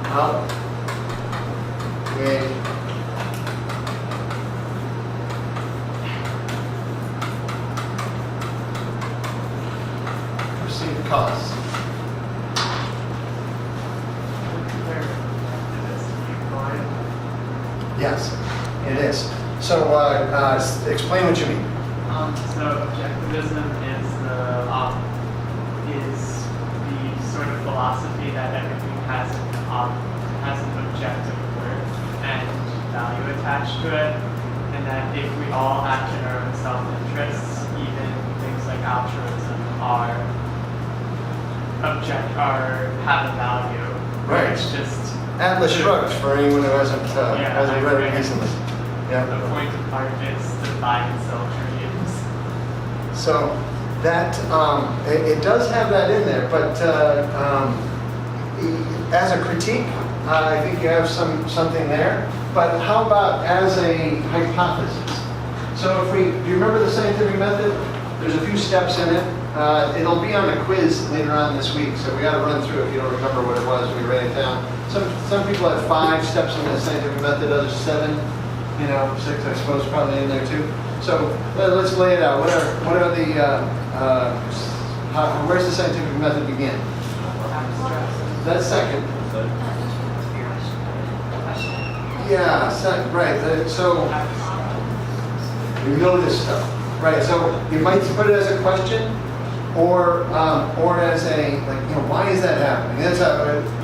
how we perceive costs. Yes, it is. So explain what you mean. So objectivism is the sort of philosophy that everything has an objective worth and value attached to it, and that if we all act in our own self-interests, even things like altruism have a value. Right. It's just Atlas Shrugged for anyone who hasn't read it recently. Yeah. The point of art is to buy and sell dreams. So that it does have that in there, but as a critique, I think you have something there. But how about as a hypothesis? So do you remember the scientific method? There's a few steps in it. It'll be on a quiz later on this week, so we got to run through it if you don't remember what it was. We write it down. Some people have 5 steps in the scientific method, others 7. 6 I suppose probably in there too. So let's lay it out. What are the where's the scientific method begin? That's second. Yeah, second, right. So you know this stuff, right? So you might put it as a question, or as a why is that happening? That's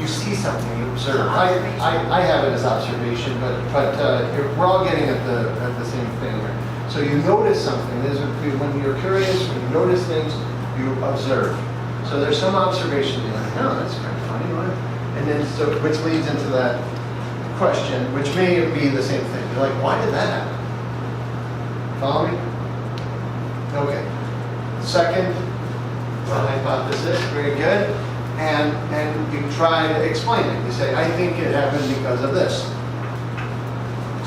you see something, you observe. I have it as observation, but we're all getting at the same thing here. So you notice something. When you're curious, when you notice things, you observe. So there's some observation. You're like, oh, that's kind of funny, right? And then which leads into that question, which may be the same thing. You're like, why did that happen? Follow me? Okay. Second, the hypothesis, very good. And you try to explain it. You say, I think it happened because of this.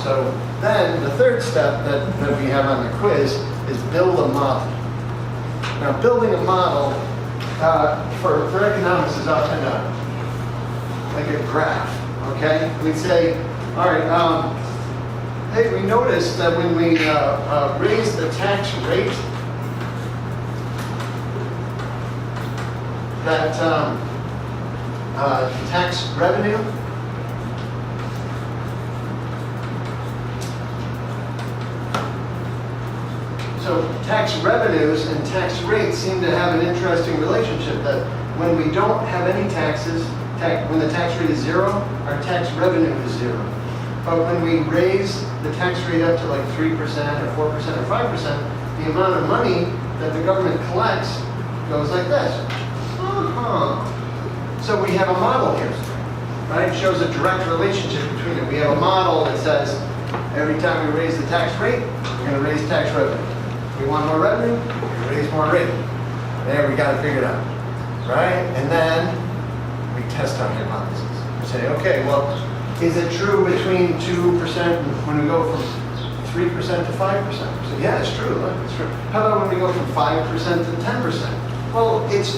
So then the third step that we have on the quiz is build a model. Now building a model for economics is often like a graph, okay? We'd say, all right, hey, we noticed that when we raise the tax rate, that tax revenue so tax revenues and tax rates seem to have an interesting relationship, that when we don't have any taxes, when the tax rate is 0, our tax revenue is 0. But when we raise the tax rate up to like 3% or 4% or 5%, the amount of money that the government collects goes like this. So we have a model here, right? It shows a direct relationship between it. We have a model that says every time we raise the tax rate, we're going to raise tax revenue. If we want more revenue, we raise more rate. There, we got to figure it out, right? And then we test our hypothesis. We say, okay, well, is it true between 2% when we go from 3% to 5%? We say, yeah, it's true. Look, it's true. How about when we go from 5% to 10%? Well, it's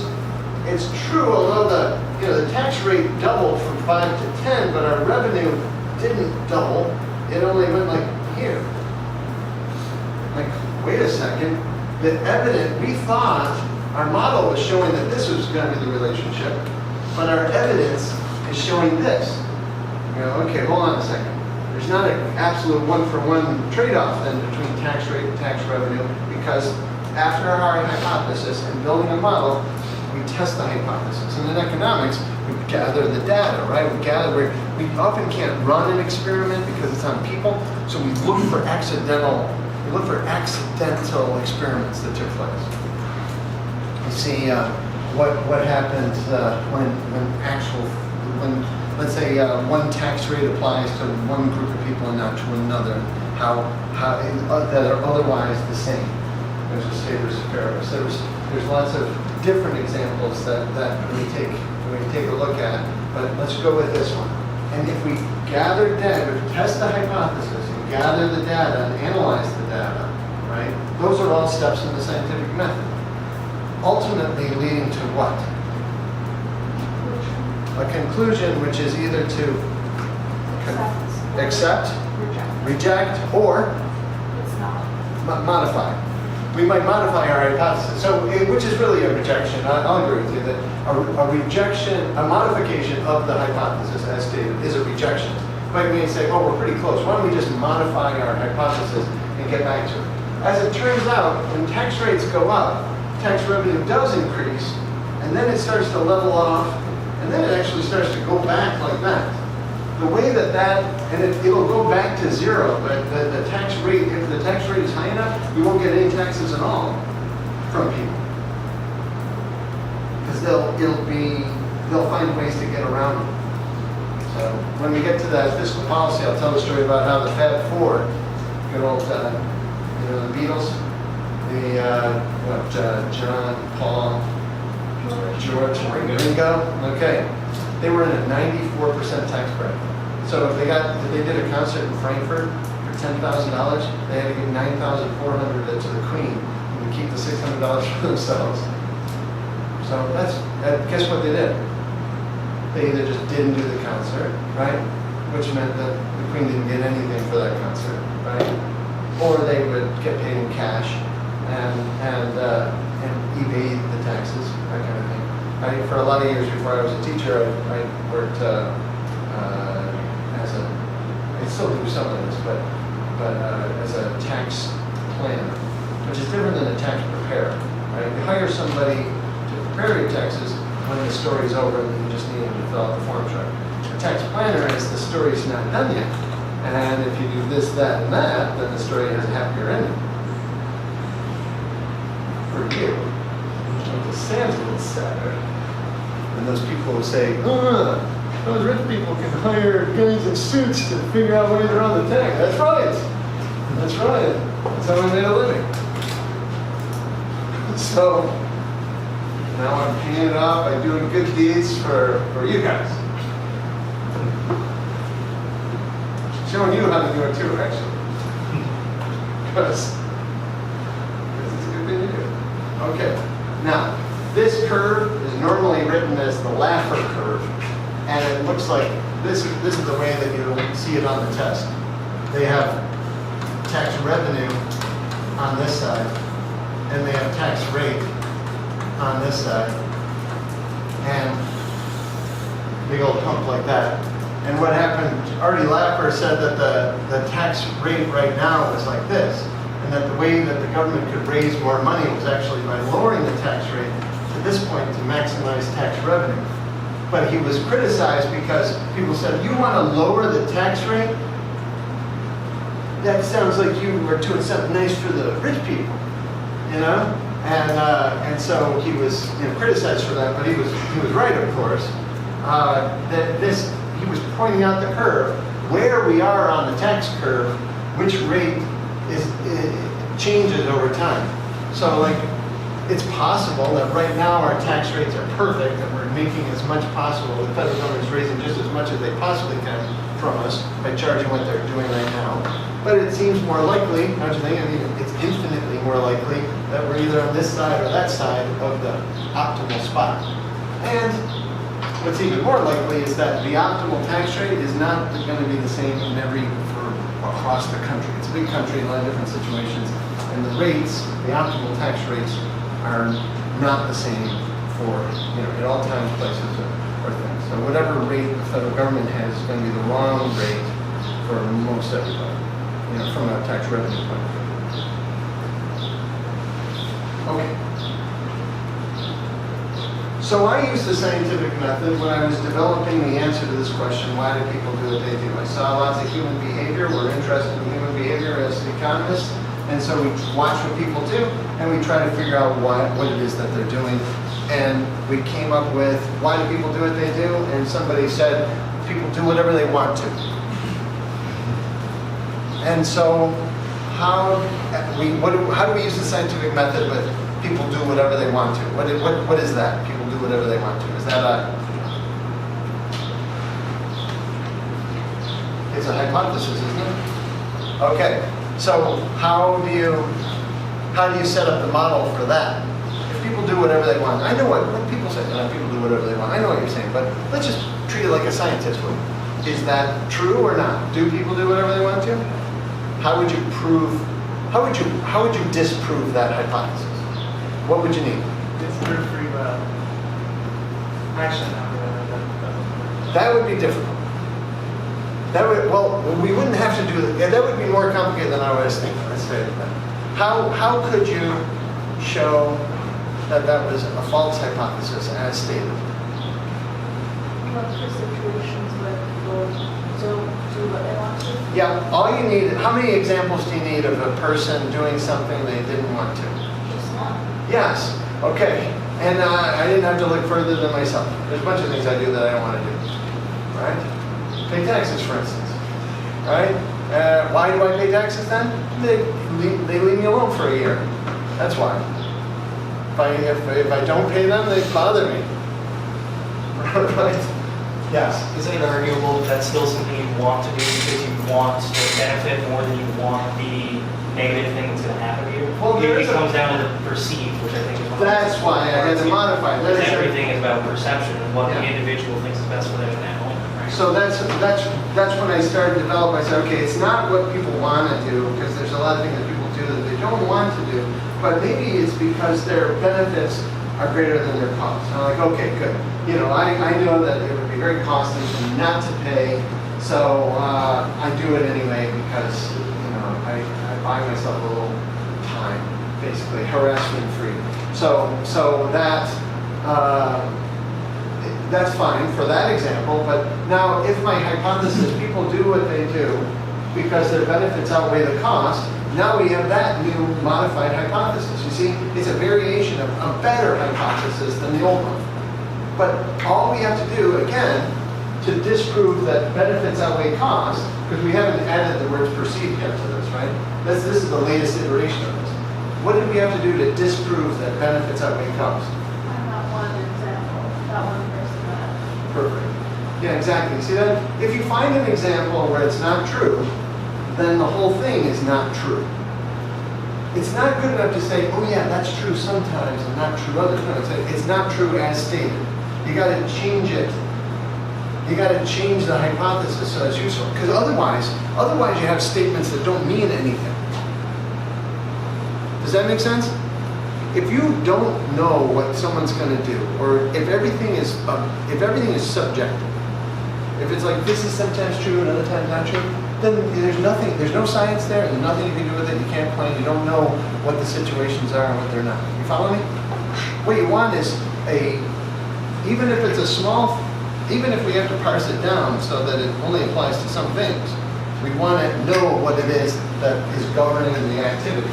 true, although the tax rate doubled from 5 to 10, but our revenue didn't double. It only went like here. Like, wait a second. We thought our model was showing that this was going to be the relationship, but our evidence is showing this. You go, okay, hold on a second. There's not an absolute one-for-one trade-off then between tax rate and tax revenue, because after our hypothesis and building a model, we test the hypothesis. And in economics, we gather the data, right? We often can't run an experiment because it's on people, so we look for accidental experiments that took place. You see what happens when let's say one tax rate applies to one group of people and not to another, that are otherwise the same. There's a ceteris paribus. There's lots of different examples that we take a look at, but let's go with this one. And if we gather data, if we test the hypothesis, and gather the data and analyze the data, right? Those are all steps in the scientific method. Ultimately leading to what? a conclusion which is either to accept, reject, or It's not. modify. We might modify our hypothesis, so which is really a rejection. I'll agree with you that a rejection, a modification of the hypothesis as stated is a rejection. But we may say, oh, we're pretty close. Why don't we just modify our hypothesis and get back to it? As it turns out, when tax rates go up, tax revenue does increase, and then it starts to level off, and then it actually starts to go back like that. The way that and it'll go back to zero, but the tax rate, if the tax rate is high enough, you won't get any taxes at all from people. Because they'll find ways to get around it. So when we get to that fiscal policy, I'll tell the story about how the Fab Four, good old, the Beatles, John, Paul, George, Ringo, okay. They were in a 94% tax bracket. So if they did a concert in Frankfurt for $10,000, they had to give $9,400 to the Queen and keep the $600 for themselves. So guess what they did? They either just didn't do the concert, right? Which meant that the Queen didn't get anything for that concert, right? Or they would get paid in cash and evade the taxes, that kind of thing. For a lot of years before I was a teacher, I worked I still do some of this, but as a tax planner, which is different than a tax preparer, right? You hire somebody to prepare your taxes when the story's over and you just need them to fill out the forms right. A tax planner is the story's not done yet. And if you do this, that, and that, then the story has a happier ending. For you. The Sam's a little sadder. And those people who say, those rich people can hire guys in suits to figure out ways around the tax. That's right. That's right. That's how we made a living. So, now I'm paying it off by doing good deeds for you guys. Showing you how to do it too, actually. Because it's a good thing to do. Okay. Now, this curve is normally written as the Laffer curve, and it looks like this is the way that you'll see it on the test. They have tax revenue on this side, and they have tax rate on this side, and big old hump like that. And what happened, Artie Laffer said that the tax rate right now is like this, and that the way that the government could raise more money was actually by lowering the tax rate to this point to maximize tax revenue. But he was criticized because people said, you want to lower the tax rate? That sounds like you were doing something nice for the rich people, you know? And so he was criticized for that, but he was right, of course. He was pointing out the curve, where we are on the tax curve, which rate changes over time. So like, it's possible that right now our tax rates are perfect and we're making as much possible. The federal government is raising just as much as they possibly can from us by charging what they're doing right now. But it seems more likely, don't you think? I mean, it's infinitely more likely that we're either on this side or that side of the optimal spot. And what's even more likely is that the optimal tax rate is not going to be the same in across the country. It's a big country, a lot of different situations, and the rates, the optimal tax rates, are not the same for at all times, places, or things. So whatever rate the federal government has is going to be the wrong rate for most everybody, from a tax revenue point of view. Okay. So I used the scientific method when I was developing the answer to this question, why do people do what they do? I saw lots of human behavior. We're interested in human behavior as economists. And so we watch what people do, and we try to figure out what it is that they're doing. And we came up with, why do people do what they do? And somebody said, people do whatever they want to. And so how do we use the scientific method with people do whatever they want to? What is that? People do whatever they want to. Is that it's a hypothesis, isn't it? Okay. So how do you set up the model for that? If people do whatever they want, I know what people say. People do whatever they want. I know what you're saying, but let's just treat it like a scientist would. Is that true or not? Do people do whatever they want to? How would you prove, how would you disprove that hypothesis? What would you need? Disprove free will. Actually, not really. That doesn't work. That would be difficult. That would, well, we wouldn't have to do that. Yeah, that would be more complicated than I was thinking. Let's say that. How could you show that that was a false hypothesis as stated? Look for situations where people don't do what they want to. Yeah, all you need, how many examples do you need of a person doing something they didn't want to? Just one. Yes, okay. And I didn't have to look further than myself. There's a bunch of things I do that I don't want to do, right? Pay taxes, for instance, right? Why do I pay taxes then? They leave me alone for a year. That's why. If I don't pay them, they bother me. Right? Yes. Isn't it arguable that that's still something you want to do because you want the benefit more than you want the negative thing that's going to happen to you? Well, It comes down to the perceived, which I think is one of the That's why I had to modify. That Because is everything is about perception and what the Yeah. individual thinks is best for them in that moment, right? So that's when I started to develop. I said, okay, it's not what people want to do, because there's a lot of things that people do that they don't want to do, but maybe it's because their benefits are greater than their costs. And I'm like, okay, good. You know, I know that it would be very costly for me not to pay, so I do it anyway because, you know, I buy myself a little time, basically, harassment free. So that's fine for that example, but now if my hypothesis, people do what they do because their benefits outweigh the cost, now we have that new modified hypothesis. You see, it's a variation of a better hypothesis than the old one. But all we have to do, again, to disprove that benefits outweigh cost, because we haven't added the words perceived yet to this, right? This is the latest iteration of this. What did we have to do to disprove that benefits outweigh cost? I have one example, that one person that. Perfect. Yeah, exactly. See that? If you find an example where it's not true, then the whole thing is not true. It's not good enough to say, oh yeah, that's true sometimes and not true others. No, it's not true as stated. You got to change it. You got to change the hypothesis so it's useful. Because otherwise you have statements that don't mean anything. Does that make sense? If you don't know what someone's going to do, or if everything is subjective, if it's like this is sometimes true and other times not true, then there's no science there, and nothing you can do with it. You can't plan. You don't know what the situations are and what they're not. You follow me? What you want is even if it's a small, even if we have to parse it down so that it only applies to some things, we want to know what it is that is governing the activity.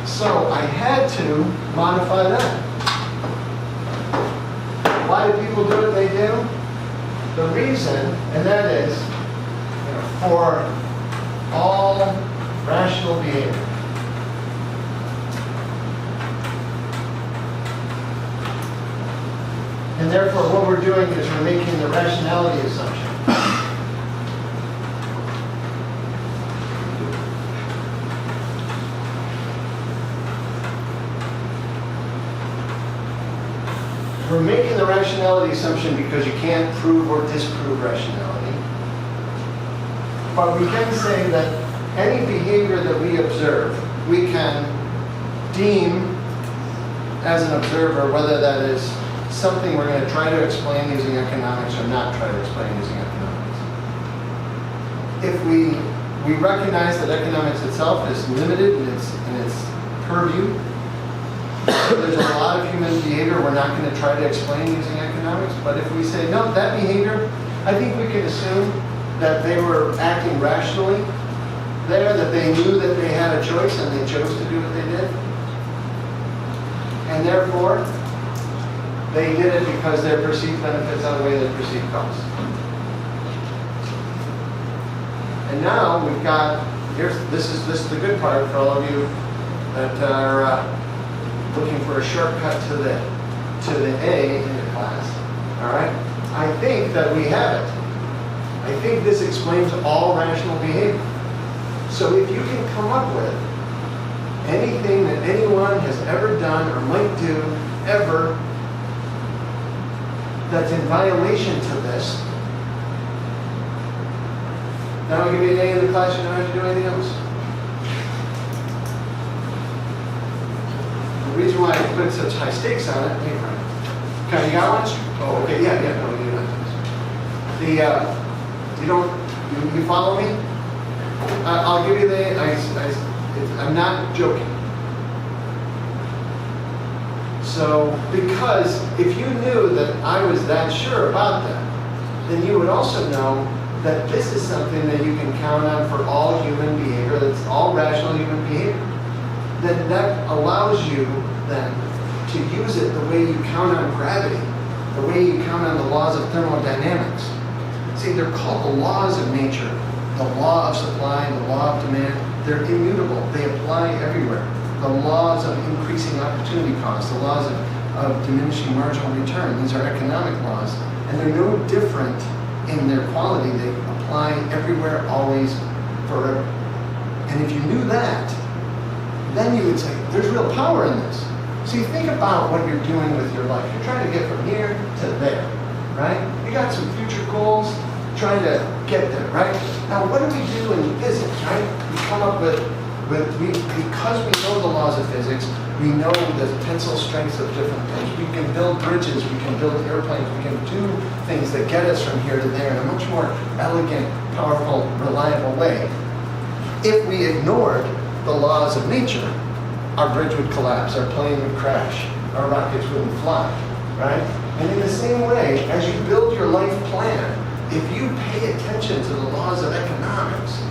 So I had to modify that. Why do people do what they do? The reason, and that is, for all rational behavior. And therefore, what we're doing is we're making the rationality assumption. We're making the rationality assumption because you can't prove or disprove rationality. But we can say that any behavior that we observe, we can deem as an observer whether that is something we're going to try to explain using economics or not try to explain using economics. If we recognize that economics itself is limited in its purview, there's a lot of human behavior we're not going to try to explain using economics, but if we say, no, that behavior, I think we can assume that they were acting rationally there, that they knew that they had a choice and they chose to do what they did. And therefore, they did it because their perceived benefits outweigh their perceived costs. And now we've got, this is the good part for all of you that are looking for a shortcut to the A in the class. All right? I think that we have it. I think this explains all rational behavior. So if you can come up with anything that anyone has ever done or might do ever that's in violation to this, Then I'll give you an A in the class, you don't have to do anything else. The reason why I put such high stakes on it, hey, Frank. Okay, you got one? Oh, okay, yeah, no, you don't. You follow me? I'll give you I'm not joking. So, because if you knew that I was that sure about that, then you would also know that this is something that you can count on for all human behavior, that's all rational human behavior. Then that allows you then to use it the way you count on gravity, the way you count on the laws of thermodynamics. See, they're called the laws of nature, the law of supply, the law of demand. They're immutable. They apply everywhere. The laws of increasing opportunity costs, the laws of diminishing marginal return. These are economic laws, and they're no different in their quality. They apply everywhere, always, forever. And if you knew that, then you would say, there's real power in this. See, think about what you're doing with your life. You're trying to get from here to there, right? You got some future goals, trying to get there, right? Now, what do we do in physics, right? We come up with because we know the laws of physics, we know the tensile strengths of different things. We can build bridges, we can build airplanes, we can do things that get us from here to there in a much more elegant, powerful, reliable way. If we ignored the laws of nature, our bridge would collapse, our plane would crash, our rockets wouldn't fly, right? And in the same way, as you build your life plan, if you pay attention to the laws of economics,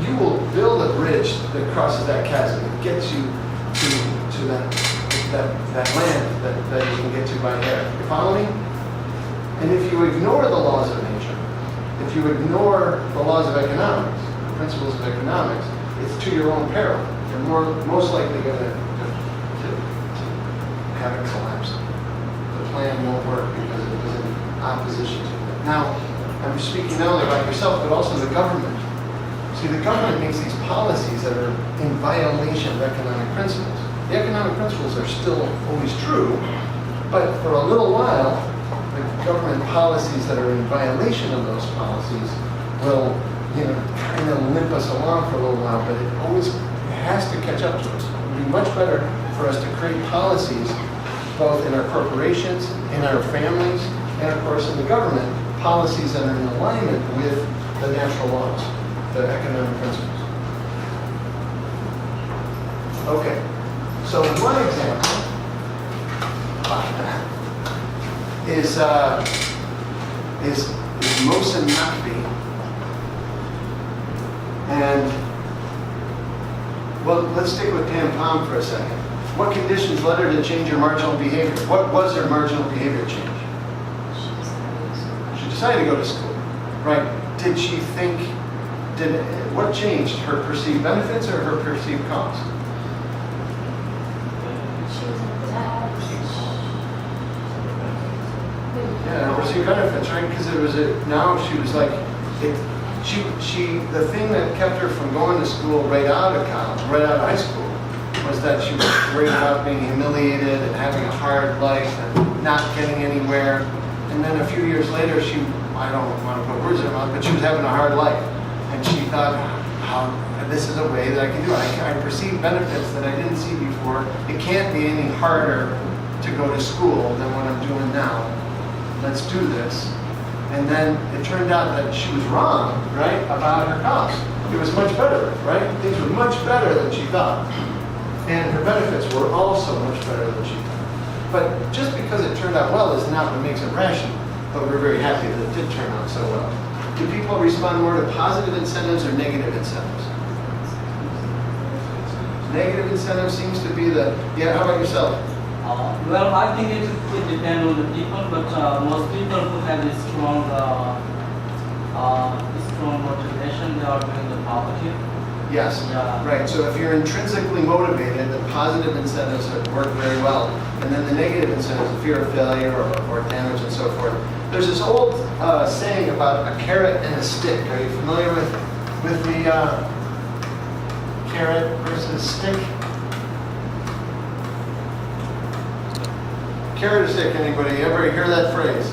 you will build a bridge that crosses that chasm, that gets you to that land that you can get to by air. You follow me? And if you ignore the laws of nature, if you ignore the laws of economics, the principles of economics, it's to your own peril. You're most likely going to have it collapse. The plan won't work because it was in opposition to it. Now, I'm speaking not only about yourself, but also the government. See, the government makes these policies that are in violation of economic principles. The economic principles are still always true, but for a little while, the government policies that are in violation of those policies will, kind of limp us along for a little while, but it has to catch up to us. It would be much better for us to create policies, both in our corporations, in our families, and of course in the government, policies that are in alignment with the natural laws, the economic principles. Okay, so one example about that is Mohsen Naqvi. And, well, let's stick with Pam Palm for a second. What conditions led her to change her marginal behavior? What was her marginal behavior change? She decided to go to school, right? Did she think, what changed? Her perceived benefits or her perceived costs? Yeah, her perceived benefits, right? Because now she was like, the thing that kept her from going to school right out of college, right out of high school, was that she was worried about being humiliated and having a hard life and not getting anywhere. And then a few years later, I don't want to put words in her mouth, but she was having a hard life. And she thought, this is a way that I can do it. I perceive benefits that I didn't see before. It can't be any harder to go to school than what I'm doing now. Let's do this. And then it turned out that she was wrong, right, about her costs. It was much better, right? Things were much better than she thought. And her benefits were also much better than she thought. But just because it turned out well is not what makes it rational. But we're very happy that it did turn out so well. Do people respond more to positive incentives or negative incentives? Negative incentive seems to be how about yourself? Well, I think it depends on the people, but most people who have a strong motivation, they are doing the positive. Yes, Yeah. right. So if you're intrinsically motivated, the positive incentives work very well. And then the negative incentives, the fear of failure or damage and so forth. There's this old saying about a carrot and a stick. Are you familiar with the carrot versus stick? Carrot or stick, anybody ever hear that phrase?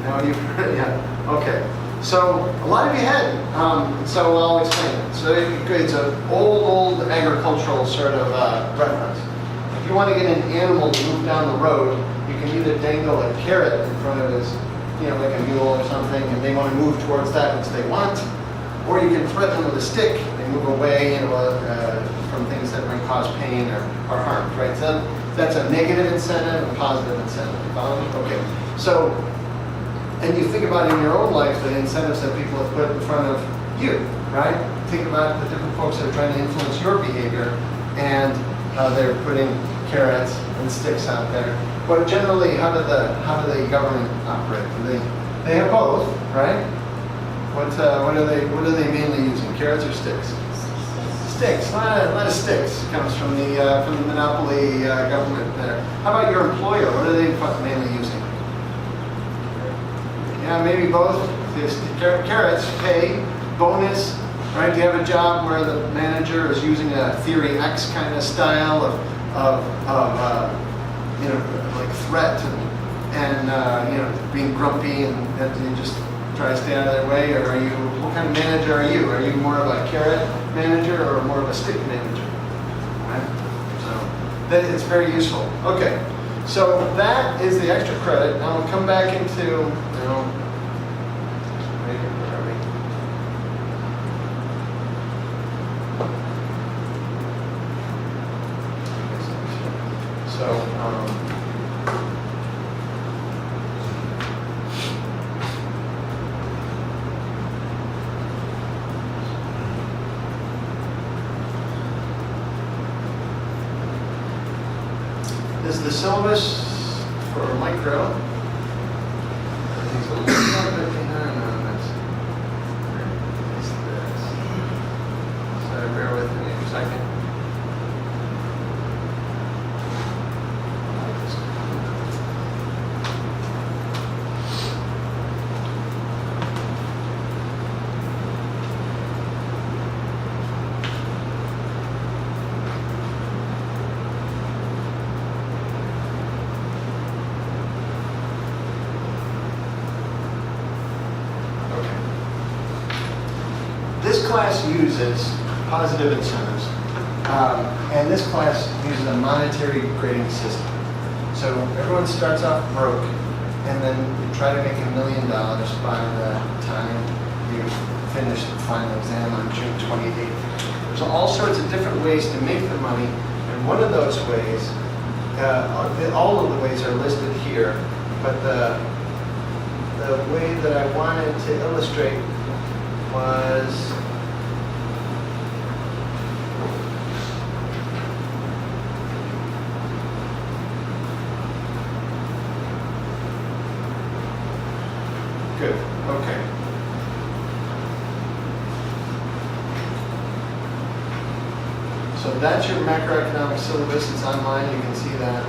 No, you've heard it, yeah. Okay. So a lot of you hadn't, so I'll explain it. So it's an old agricultural sort of reference. If you want to get an animal to move down the road, you can either dangle a carrot in front of his, like a mule or something, and they want to move towards that which they want, or you can threaten them with a stick. They move away, from things that might cause pain or harm, right? So that's a negative incentive, a positive incentive. Follow me? Okay. So. And you think about in your own life the incentives that people have put in front of you, right? Think about the different folks that are trying to influence your behavior, and how they're putting carrots and sticks out there. But generally, how do the government operate? They have both, right? What are they mainly using? Carrots or sticks? Sticks. A lot of sticks comes from the monopoly government there. How about your employer? What are they mainly using? Yeah, maybe both. Carrots, pay, bonus, right? Do you have a job where the manager is using a theory X kind of style of like threat and being grumpy and you just try to stay out of their way? Or what kind of manager are you? Are you more of a carrot manager or more of a stick manager? Right? So it's very useful. Okay. So that is the extra credit. Now we'll come back into, this is the syllabus for micro. Everything's a little bit behind on this. It's this. So bear with me a second. This class uses positive incentives, and this class uses a monetary grading system. So everyone starts off broke, and then you try to make $1 million by the time you finish the final exam on June 28th. There's all sorts of different ways to make the money, and one of those ways, all of the ways are listed here, but the way that I wanted to illustrate was good. Okay. So that's your macroeconomics syllabus. It's online. You can see that.